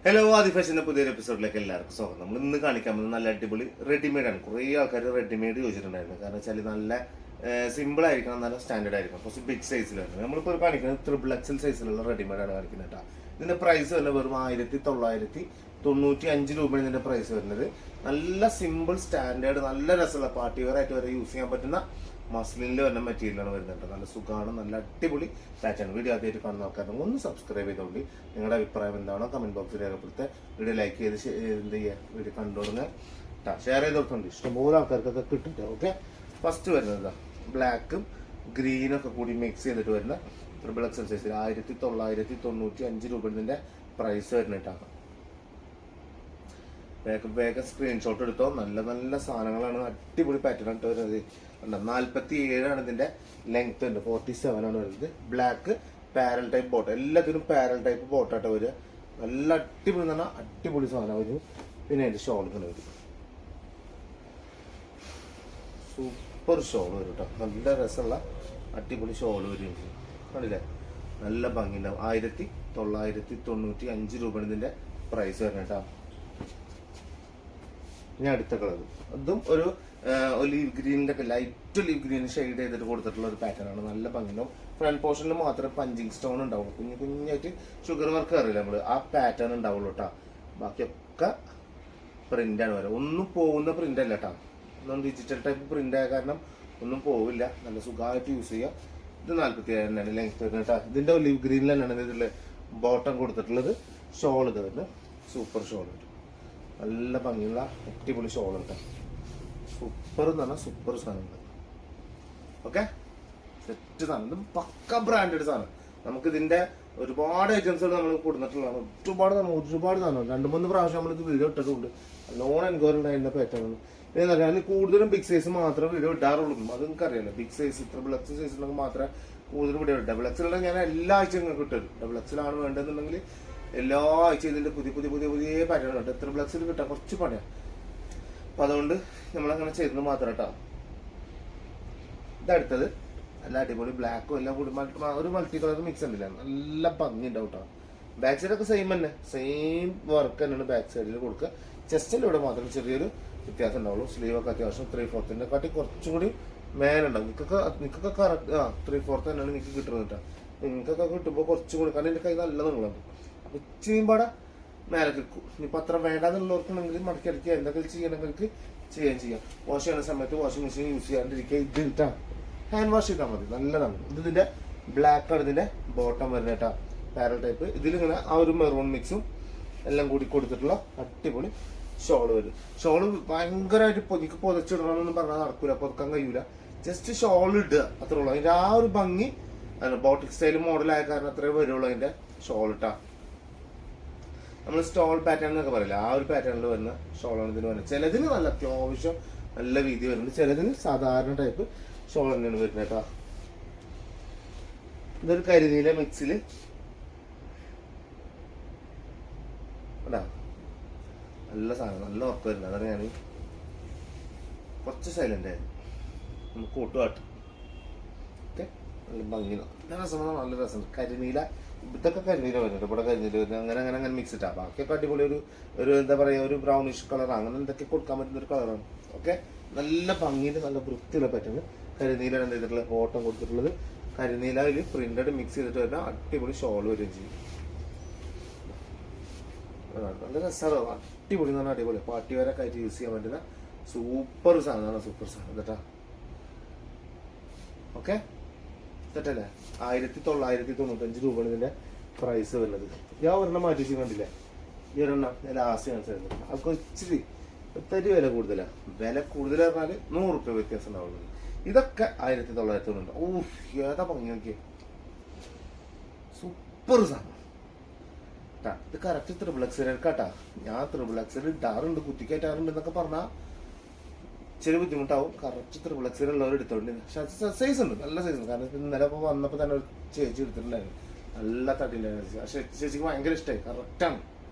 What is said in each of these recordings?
Hello ആദി ഫാഷൻ്റെ പുതിയൊരു എപ്പിസോഡിലേക്ക് എല്ലാവർക്കും സ്വാഗതം. നമ്മൾ ഇന്ന് കാണിക്കാൻ പോകുന്നത് നല്ല അടിപൊളി റെഡിമെയ്ഡാണ്. കുറേ ആൾക്കാർ റെഡിമെയ്ഡ് ചോദിച്ചിട്ടുണ്ടായിരുന്നു. കാരണം വെച്ചാൽ നല്ല സിമ്പിൾ ആയിരിക്കണം, നല്ല സ്റ്റാൻഡേർഡ് ആയിരിക്കണം, കുറച്ച് ബിഗ് സൈസിലാണ്. നമ്മളിപ്പോൾ കാണിക്കുന്നത് ട്രിപ്പിൾ എക്സൽ സൈസിലുള്ള റെഡിമെയ്ഡാണ് കാണിക്കുന്നത് കേട്ടോ. ഇതിൻ്റെ പ്രൈസ് വരുന്നത് വെറും 1995 രൂപയാണ് ഇതിൻ്റെ പ്രൈസ് വരുന്നത്. നല്ല സിമ്പിൾ സ്റ്റാൻഡേർഡ്, നല്ല രസമുള്ള പാർട്ടി വെയർ ആയിട്ട് വരെ യൂസ് ചെയ്യാൻ പറ്റുന്ന മസ്ലിനിൽ വരുന്ന മെറ്റീരിയലാണ് വരുന്നുണ്ട്. നല്ല സുഖമാണ്, നല്ല അടിപൊളി പാറ്റേൺ. വീഡിയോ ആദ്യമായിട്ട് കാണുന്ന ആൾക്കാരുടെ ഒന്ന് സബ്സ്ക്രൈബ് ചെയ്തോണ്ട് നിങ്ങളുടെ അഭിപ്രായം എന്താണോ കമന്റ് ബോക്സിൽ രേഖപ്പെടുത്തുക. വീഡിയോ ലൈക്ക് ചെയ്ത് എന്ത് ചെയ്യുക, വീഡിയോ കണ്ടുകൊടുങ്ങുക കേട്ടോ, ഷെയർ ചെയ്ത് കൊടുക്കുന്നുണ്ട്. ഇഷ്ടംപോലെ ആൾക്കാർക്കൊക്കെ കിട്ടും. ഓക്കെ, ഫസ്റ്റ് വരുന്നത് ബ്ലാക്കും ഗ്രീനും ഒക്കെ കൂടി മിക്സ് ചെയ്തിട്ട് വരുന്ന ട്രിപ്പിൾ എക്സൽ സൈസിൽ 1995 രൂപ ഇതിന്റെ പ്രൈസ് വരുന്നിട്ടാണ്. വേഗം സ്ക്രീൻഷോട്ട് എടുത്തോ. നല്ല നല്ല സാധനങ്ങളാണ്, അടിപൊളി പാറ്റേൺ ആയിട്ട് വരുന്നത്. 47 ഇതിന്റെ ലെങ്ത് ഉണ്ട്, 47 ആണ് വരുന്നത്. ബ്ലാക്ക് പാരൽ ടൈപ്പ് ബോട്ട്, എല്ലാത്തിനും പാരൽ ടൈപ്പ് ബോട്ടായിട്ട് വരിക. നല്ല അടിപൊളി എന്ന് പറഞ്ഞാൽ അടിപൊളി സാധനം വരും. പിന്നെ അതിന്റെ ഷോൾ ഇങ്ങനെ വരും, സൂപ്പർ ഷോൾ വരും കേട്ടോ. നല്ല രസമുള്ള അടിപൊളി ഷോൾ വരും. കണ്ടില്ലേ, നല്ല ഭംഗിയുണ്ടാവും. 1995 രൂപയാണ് ഇതിന്റെ പ്രൈസ് വരുന്നത് കേട്ടോ. ഇനി അടുത്ത കളർ, അതും ഒരു ഒലീവ് ഗ്രീനിന്റെ ഒക്കെ ലൈറ്റ് ഒലീവ് ഗ്രീൻ ഷെയ്ഡ് ചെയ്തിട്ട് കൊടുത്തിട്ടുള്ള ഒരു പാറ്റേൺ ആണ്. നല്ല ഭംഗിയുണ്ടാവും. ഫ്രണ്ട് പോർഷനിൽ മാത്രമേ പഞ്ചിങ് സ്റ്റോൺ ഉണ്ടാവുള്ളൂ, കുഞ്ഞു കുഞ്ഞായിട്ട് ഷുഗർ വർക്ക് അറിയില്ല നമ്മള്, ആ പാറ്റേൺ ഉണ്ടാവുള്ളൂ കേട്ടോ. ബാക്കിയൊക്കെ പ്രിന്റ് ആണ് വരാം. ഒന്നും പോകുന്ന പ്രിന്റ് അല്ല കേട്ടോ, ഒന്നും ഡിജിറ്റൽ ടൈപ്പ് പ്രിന്റ് ആയ കാരണം ഒന്നും പോവില്ല. നല്ല സുഖമായിട്ട് യൂസ് ചെയ്യാം. ഇത് 47 തന്നെയാണ് ലെങ്ത് വരുന്നത് കേട്ടോ. ഇതിന്റെ ഒലീവ് ഗ്രീനിൽ തന്നെയാണ് ഇതിൽ ബോട്ടം കൊടുത്തിട്ടുള്ളത്. ഷോൾ ഇത് വരുന്നത് സൂപ്പർ ഷോൾ ഉണ്ട്, നല്ല ഭംഗിയുള്ള അടിപൊളി ഷോൾ ഉണ്ട്. സൂപ്പർ എന്ന് പറഞ്ഞാൽ സൂപ്പർ സാധനങ്ങൾ. ഓക്കെ, സെറ്റ് സാധനം, ഇത് പക്ക ബ്രാൻഡഡ് സാധനം. നമുക്ക് ഇതിന്റെ ഒരുപാട് ഐറ്റംസുകൾ നമ്മൾ കൊടുത്തിട്ടുള്ളതാണ്. ഒരുപാട് സാധനം 2-3 പ്രാവശ്യം നമ്മളിത് വീഡിയോ ഇട്ടിട്ടുണ്ട്. ലോൺ എൻക്വയറി ഉണ്ടായിരുന്ന പാറ്റേൺ. എന്താ ഞാൻ കൂടുതലും ബിഗ് സൈസ് മാത്രമേ വീഡിയോ ഇടാറുള്ളൂ. അത് നിങ്ങൾക്ക് അറിയാലോ, ബിഗ് സൈസ് ട്രിപ്പിൾ എക്സ് സൈസിലൊക്കെ മാത്രമേ കൂടുതൽ വീഡിയോ ഇടും. ഡബിൾ എക്സിലുള്ള ഞാൻ എല്ലാ ആഴ്ചയും നിങ്ങൾക്ക് ഇട്ടു. ഡബിൾ എക്സിലാണ് വേണ്ടതെന്നുണ്ടെങ്കിൽ എല്ലാ ആഴ്ചയും ഇതിന്റെ പുതിയ പാറ്റേൺ ഉണ്ട്. ട്രിപ്പിൾ എക്സിൽ കിട്ടാൻ കുറച്ച് പണിയാണ്. അപ്പൊ അതുകൊണ്ട് നമ്മളങ്ങനെ ചെയ്തത് മാത്രം കേട്ടോ. ഇതടുത്തത് നല്ല അടിപൊളി ബ്ലാക്കും എല്ലാം കൂടി ഒരു മൾട്ടി കളർ മിക്സ് ഉണ്ടല്ല, നല്ല ഭംഗി ഉണ്ടാവും കേട്ടോ. ബാക്ക് സൈഡ് ഒക്കെ സെയിം തന്നെ, സെയിം വർക്ക് തന്നെയാണ് ബാക്ക് സൈഡിൽ കൊടുക്കുക. ചെസ്റ്റിൻ്റെ ഇവിടെ മാത്രം ചെറിയൊരു വ്യത്യാസം ഉണ്ടാവുള്ളൂ. സ്ലീവ് ഒക്കെ അത്യാവശ്യം 3/4 കാട്ടി കുറച്ചും കൂടി മേലുണ്ടാവും. നിങ്ങൾക്കൊക്കെ കറക്റ്റ് 3/4 തന്നെയാണ് നിങ്ങൾക്ക് കിട്ടുന്നത് കേട്ടോ. നിങ്ങൾക്കൊക്കെ കിട്ടുമ്പോൾ കുറച്ചും കൂടി, കാരണം എൻ്റെ കൈ നല്ല നീളമുണ്ട്. അപ്പൊ ഇച്ചിരിയും പാടെ മേലെ കിക്കും. ഇനിയിപ്പോൾ അത്ര വേണ്ടാന്നുള്ളവർക്കുണ്ടെങ്കിൽ മടക്കി അടിക്കുക, എന്തൊക്കെ ചെയ്യണമെങ്കിൽ ചെയ്യാം. വാഷ് ചെയ്യുന്ന സമയത്ത് വാഷിംഗ് മെഷീൻ യൂസ് ചെയ്യാണ്ടിരിക്കുക. ഇത് ഇട്ടാ ഹാൻഡ് വാഷ് ചെയ്താൽ മതി, നല്ലതാണ്. ഇതിന്റെ ബ്ലാക്ക് ആണ് ഇതിന്റെ ബോട്ടം വരുന്നത് കേട്ടോ, പാരൽ ടൈപ്പ്. ഇതിലിങ്ങനെ ആ ഒരു മെറൂൺ മിക്സും എല്ലാം കൂടി കൊടുത്തിട്ടുള്ള അടിപൊളി ഷോള് വരും. ഷോള് ഭയങ്കരമായിട്ട് പൊതിക്ക് പൊതച്ചിടണമെന്നൊന്നും പറഞ്ഞാൽ നടക്കൂല, പൊതുക്കാൻ കഴിയൂല. ജസ്റ്റ് ഷോൾ ഇടുക, അത്രേ ഉള്ളൂ. അതിന്റെ ആ ഒരു ഭംഗി ബോട്ടിക് സ്റ്റൈൽ മോഡലായ കാരണം അത്രേ വരുള്ളൂ അതിന്റെ ഷോൾ ഇട്ടാ. നമ്മൾ സ്റ്റോൾ പാറ്റേൺ എന്നൊക്കെ പറയില്ല, ആ ഒരു പാറ്റേണിൽ വരുന്ന ഷോളാണ് ഇതിന് വരുന്നത്. ചിലതിന് നല്ല അത്യാവശ്യം നല്ല വീതി വരുന്നുണ്ട്, ചിലതിന് സാധാരണ ടൈപ്പ് ഷോൾ തന്നെയാണ് വരുന്നത് കേട്ടോ. ഇതൊരു കരിനീല മിക്സിൽ നല്ല സാധനം, നല്ല ഉറക്കം വരുന്നത്. അതാണ് ഞാൻ കുറച്ച് സൈലന്റ് ആയിരുന്നു, നമുക്ക് കൂട്ടുപാട്ട്. ഓക്കെ, നല്ല ഭംഗി, നല്ല രസമാണ്, നല്ല രസം. കരിനീല, ഇതൊക്കെ കരിനീല വരുന്നുണ്ട്, ഇവിടെ കരിനീല വരുന്നത്. അങ്ങനെ മിക്സ് ഇട്ടാ. ബാക്കിയൊക്കെ അടിപൊളി ഒരു എന്താ പറയുക, ഒരു ബ്രൗണിഷ് കളർ, അങ്ങനെ എന്തൊക്കെ കൊടുക്കാൻ പറ്റുന്ന ഒരു കളറാണ്. ഓക്കെ, നല്ല ഭംഗിയിൽ നല്ല വൃത്തിയുള്ള പറ്റുന്നത്. കരിനീലാണ് എന്ത് ചെയ്തിട്ടുള്ളത്, ബോട്ടം കൊടുത്തിട്ടുള്ളത്. കരിനീലയിൽ പ്രിന്റഡ് മിക്സ് ചെയ്തിട്ട് വരുന്ന അടിപൊളി ഷോൾ വരികയും ചെയ്യും. നല്ല രസമാണ്, അടിപൊളി എന്ന് പറഞ്ഞാൽ അടിപൊളി. പാർട്ടി വെയറൊക്കെ ആയിട്ട് യൂസ് ചെയ്യാൻ പറ്റുന്ന സൂപ്പർ സാധനമാണ്, സൂപ്പർ സാധനം കേട്ടാ. ഓക്കെ, തെറ്റല്ലേ. 1995 രൂപയാണ് ഇതിന്റെ പ്രൈസ് വരുന്നത്. ഞാൻ ഒരെണ്ണം മാറ്റി വെച്ച് കണ്ടില്ലേ, ഈ ഒരെണ്ണം ലാസ്റ്റ് കാണിച്ചിരുന്നത്. അതൊക്കെ ഇച്ചിരി ഒത്തിരി വില കൂടുതലാണ്. വില കൂടുതൽ പറഞ്ഞാൽ 100 രൂപ വ്യത്യാസം ഉണ്ടാവുള്ളൂ. ഇതൊക്കെ 1990. ഓ, ഏതാ ഭംഗി നോക്കിയേ, സൂപ്പർ സാധനം. ഇത് കറക്റ്റ് ട്രിപ്പിൾ എക്സ് കേട്ടാ. ഞാൻ ട്രിപ്പിൾ എക്സിൽ ഇടാറുണ്ട്, കുത്തിക്കയറ്റാറുണ്ട് എന്നൊക്കെ പറഞ്ഞാൽ ഇച്ചിരി ബുദ്ധിമുട്ടാവും. കറക്റ്റ് ട്രിപ്പിൾ എക്സിൽ ഉള്ളവർ എടുത്തോണ്ട്. പക്ഷെ സൈസ് ഉണ്ട്, നല്ല സൈസ് ഉണ്ട്. കാരണം ഇന്നലെ ഇപ്പോൾ വന്നപ്പോൾ തന്നെ ഒരു ചേച്ചി എടുത്തിട്ടുണ്ടായിരുന്നു, നല്ല തട്ടിണ്ടായിരുന്നു. പക്ഷെ ചേച്ചിക്ക് ഭയങ്കര ഇഷ്ടമായി, കറക്റ്റാണ്,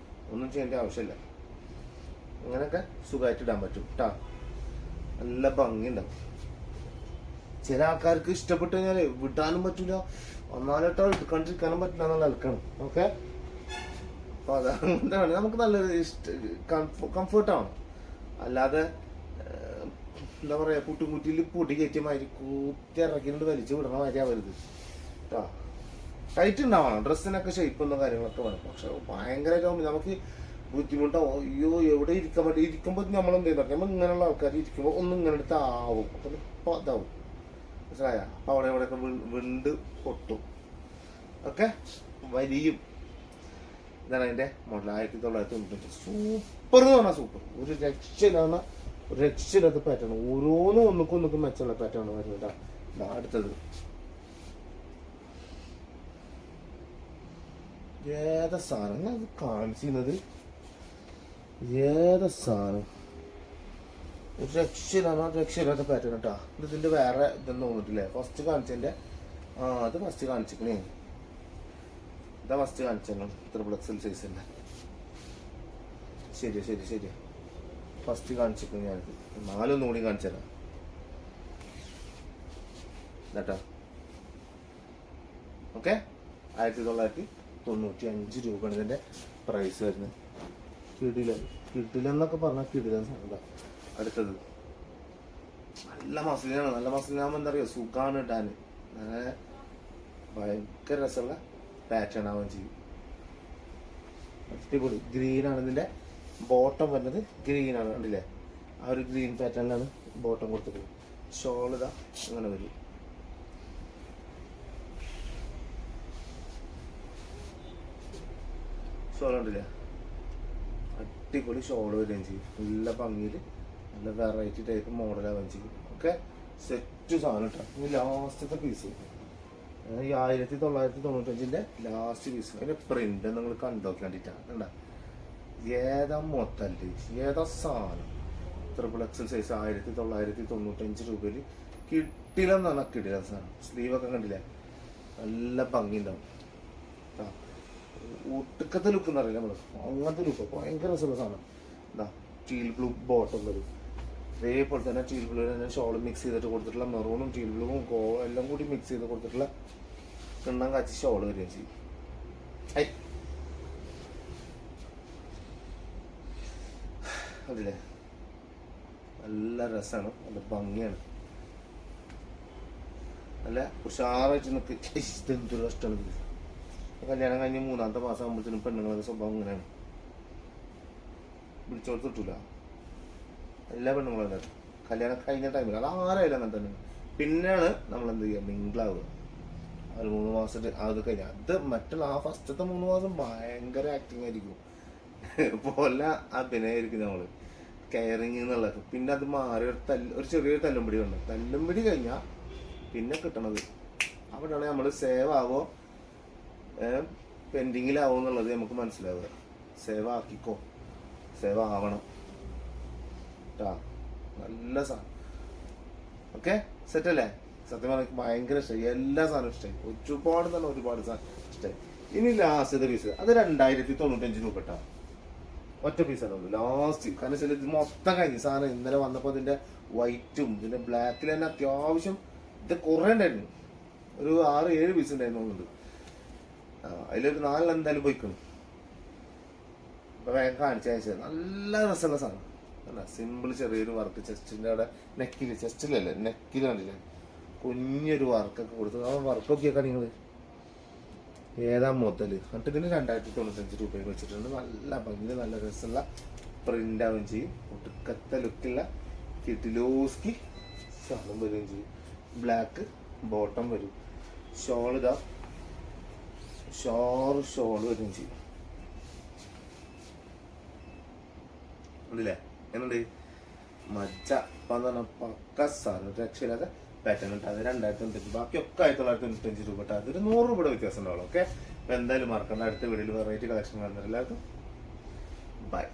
ഒന്നും ചെയ്യേണ്ട ആവശ്യമില്ല. അങ്ങനെയൊക്കെ സുഖമായിട്ട് ഇടാൻ പറ്റും കേട്ടാ, നല്ല ഭംഗി ഉണ്ടാവും. ചില ആൾക്കാർക്ക് ഇഷ്ടപ്പെട്ട് കഴിഞ്ഞാൽ വിടാനും പറ്റൂല, ഒന്നാലോട്ടോ എടുക്കാണ്ടിരിക്കാനും പറ്റില്ല എന്നുള്ള നിൽക്കണം. ഓക്കെ, അപ്പോൾ അതുകൊണ്ടാണ് നമുക്ക് നല്ലൊരു കംഫർട്ടാണ്. അല്ലാതെ എന്താ പറയുക, പുട്ടുകുറ്റിയിൽ പൊടി കയറ്റിയ മാതിരി കൂത്തി ഇറക്കിയിട്ട് വലിച്ചു വിടണ മാതിരി ആവരുത് കേട്ടോ. ടൈറ്റ് ഉണ്ടാവണം, ഡ്രസ്സിനൊക്കെ ഷേപ്പൊന്നും കാര്യങ്ങളൊക്കെ വേണം. പക്ഷെ ഭയങ്കരമായിട്ട് നമുക്ക് ബുദ്ധിമുട്ടാവും. അയ്യോ എവിടെ ഇരിക്കാൻ പറ്റും. ഇരിക്കുമ്പോൾ നമ്മൾ എന്ത് ചെയ്യുന്നത്, നമ്മൾ ഇങ്ങനെയുള്ള ആൾക്കാർ ഇരിക്കുമ്പോൾ ഒന്നും ഇങ്ങനെ എടുത്ത് ആവും. അപ്പം ഇപ്പോൾ അതാവും, മനസ്സിലായ? അപ്പം അവിടെ എവിടെയൊക്കെ വിണ്ട് പൊട്ടും, ഓക്കെ വലിയും. ഇതാണ് അതിൻ്റെ മോഡൽ. 1995 സൂപ്പർ എന്ന് പറഞ്ഞാൽ സൂപ്പർ. ഒരു രക്ഷയില്ലാത്ത പാറ്റേൺ. ഓരോന്നും ഒന്നുക്കും മെച്ചമുള്ള പാറ്റേൺ വരുന്നുണ്ട്. അടുത്തത് ഏതാ സാധനം ഞാൻ കാണിച്ചിരുന്നത്, ഏതാ സാധനം രക്ഷയില്ലാത്ത പാറ്റേൺ കേട്ടോ. ഇതിൻ്റെ വേറെ ഇതൊന്നും തോന്നിട്ടില്ലേ? ഫസ്റ്റ് കാണിച്ചതിൻ്റെ അത് ഫസ്റ്റ് കാണിച്ചിക്കണേ. ഇതാ ഫസ്റ്റ് കാണിച്ചു ത്രിപ്ലക്സൽ സൈസിൻ്റെ. ശരി ഫസ്റ്റ് കാണിച്ചിരിക്കുന്നു ഞാനിത്. 4 കൂടി കാണിച്ചു തരാം കേട്ടോ. ഓക്കെ, 1995 രൂപയാണ് ഇതിൻ്റെ പ്രൈസ് വരുന്നത്. കിടിലെന്നൊക്കെ പറഞ്ഞാൽ കിടിലൻ സാധനം. അടുത്തത് നല്ല മസിലിനാകുമ്പോൾ എന്താ പറയുക, സുഖമാണ് ഇടാൻ. ഭയങ്കര രസമുള്ള പാറ്റേൺ ആവുകയും ചെയ്യും. അടിപൊളി ഗ്രീനാണ് ഇതിൻ്റെ ബോട്ടം വരുന്നത്. ഗ്രീനാണ്, കണ്ടില്ലേ? ആ ഒരു ഗ്രീൻ പാറ്റേണിലാണ് ബോട്ടം കൊടുത്തിട്ടുള്ളത്. ഷോൾ ഇതാ അങ്ങനെ വരും. ഷോൾ ഉണ്ടല്ലേ, അടിപൊളി ഷോൾ വരികയും ചെയ്യും. നല്ല ഭംഗിയിൽ നല്ല വെറൈറ്റി ടൈപ്പ് മോഡലാവുകയും ചെയ്യും. ഓക്കെ, സെറ്റ് സാധനം കേട്ടോ. ഇനി ലാസ്റ്റത്തെ പീസ്, ഈ 1995 ലാസ്റ്റ് പീസ്. അതിൻ്റെ പ്രിന്റ് നിങ്ങൾ കണ്ടോക്കി കണ്ടിട്ടാണ് കണ്ട. ഏതാ മൊത്തല്ലേ, ഏതാ സാധനം. XXL സൈസ് 1995 രൂപയിൽ കിട്ടില്ലെന്ന് പറഞ്ഞാൽ കിട്ടില്ല സാധനം. സ്ലീവൊക്കെ കണ്ടില്ലേ, നല്ല ഭംഗി ഉണ്ടാവും. ഒട്ടുക്കത്തെ ലുക്ക് എന്ന് അറിയില്ല നമ്മൾ, അങ്ങനത്തെ ലുക്ക് ഭയങ്കര രസമുള്ള സാധനം. എന്താ ടീൽ ബ്ലൂ ബോട്ടം വരും. അതേപോലെ തന്നെ ടീൽ ബ്ലൂ തന്നെ ഷോൾ മിക്സ് ചെയ്തിട്ട് കൊടുത്തിട്ടുള്ള മെറൂണും ടീൽ ബ്ലൂവും എല്ലാം കൂടി മിക്സ് ചെയ്ത് കൊടുത്തിട്ടുള്ള കിണ്ണം കാച്ചി ഷോൾ വരികയും ചെയ്യും. അതില്ലേ നല്ല രസമാണ്, നല്ല ഭംഗിയാണ്, നല്ല ഉഷാറായിട്ട് നിൽക്ക്. എന്തൊരു കഷ്ടമാണ് ഇത്. കല്യാണം കഴിഞ്ഞ് 3-ാമത്തെ മാസം ആകുമ്പോഴത്തേനും പെണ്ണുങ്ങളുടെ സ്വഭാവം ഇങ്ങനെയാണ്. വിളിച്ചോട് കിട്ടൂല. എല്ലാ പെണ്ണുങ്ങളും എന്താ കല്യാണം കഴിഞ്ഞ ടൈമിൽ അത് ആരായാലും അങ്ങനെ തന്നെ. പിന്നെയാണ് നമ്മൾ എന്ത് ചെയ്യുക, മിങ്കിളാവുക. ഒരു 3 മാസത്തെ അത് കഴിഞ്ഞാൽ അത് മറ്റുള്ള ആ ഫസ്റ്റത്തെ 3 മാസം ഭയങ്കര ആക്ടിങ് ആയിരിക്കും, പോലെ അഭിനയമായിരിക്കും നമ്മൾ, കെയറിങ് എന്നുള്ളത്. പിന്നെ അത് മാറി ഒരു ചെറിയൊരു തല്ലുംപിടി ഉണ്ട്. തല്ലുംപിടി കഴിഞ്ഞാൽ പിന്നെ കിട്ടണത് അവിടെയാണ് നമ്മൾ സേവ് ആവോ പെൻഡിങ്ങിലാവോ എന്നുള്ളത് നമുക്ക് മനസ്സിലാവുക. സേവ് ആക്കിക്കോ, സേവ് ആവണം കേട്ടാ. നല്ല സാധനം. ഓക്കെ, സെറ്റല്ലേ? സത്യം പറഞ്ഞാൽ ഭയങ്കര ഇഷ്ടമായി. എല്ലാ സാധനവും ഇഷ്ടമായി. ഒരുപാട് സാധനം ഇഷ്ടമായി. ഇനി ലാസ്റ്റ് പീസ് അത് 2095 രൂപ കേട്ടോ. ഒറ്റ പീസാണ് ലാസ്റ്റ്. കാരണം വെച്ചാൽ ഇത് മൊത്തം കഴിഞ്ഞു സാധനം. ഇന്നലെ വന്നപ്പോൾ ഇതിൻ്റെ വൈറ്റും ഇതിൻ്റെ ബ്ലാക്കിൽ തന്നെ അത്യാവശ്യം ഇത് കുറേ ഉണ്ടായിരുന്നു. ഒരു 6-7 പീസ് ഉണ്ടായിരുന്നു. അതിലൊരു 4 എന്തായാലും പോയിക്കണം. അപ്പോൾ വേഗം കാണിച്ചയച്ചത് നല്ല രസമുള്ള സാധനം. അല്ല, സിമ്പിൾ ചെറിയൊരു വർക്ക് ചെസ്റ്റിൻ്റെ അവിടെ നെക്കിൽ, ചെസ്റ്റിലല്ലേ നെക്കിൽ കണ്ടില്ലേ, കുഞ്ഞൊരു വർക്കൊക്കെ കൊടുത്തു. ആ വർക്കൊക്കെയൊക്കെ നിങ്ങൾ ഏതാ മുതൽ. എന്നിട്ട് ഇതിന് 2095 രൂപയിൽ വെച്ചിട്ടുണ്ട്. നല്ല ഭംഗി, നല്ല രസമുള്ള പ്രിന്റ് ആവുകയും ചെയ്യും. ഒടുക്കത്തെ ലുക്കുള്ള കിറ്റിലോസ്കി സാധനം വരികയും ചെയ്യും. ബ്ലാക്ക് ബോട്ടം വരും. ഷോൾ ഇതാ ഷോൾ വരികയും ചെയ്യും. ഉണ്ടല്ലേ, എന്നുണ്ട് മജ്ജ. അപ്പം എന്ന് പറഞ്ഞാൽ പക്ക സാധനം, രക്ഷയില്ലാതെ പാറ്റേൺ ഉണ്ട്. അത് 2095. ബാക്കിയൊക്കെ 1995 രൂപ കേട്ടോ. അതൊരു 100 രൂപയുടെ വ്യത്യാസം ഉണ്ടാവുള്ളൂ. ഓക്കെ, അപ്പം എന്തായാലും മറക്കണ്ട. അടുത്ത വീഡിയോയിൽ വെറൈറ്റി കളക്ഷൻ കാണുന്നവരെല്ലാവർക്കും ബൈ.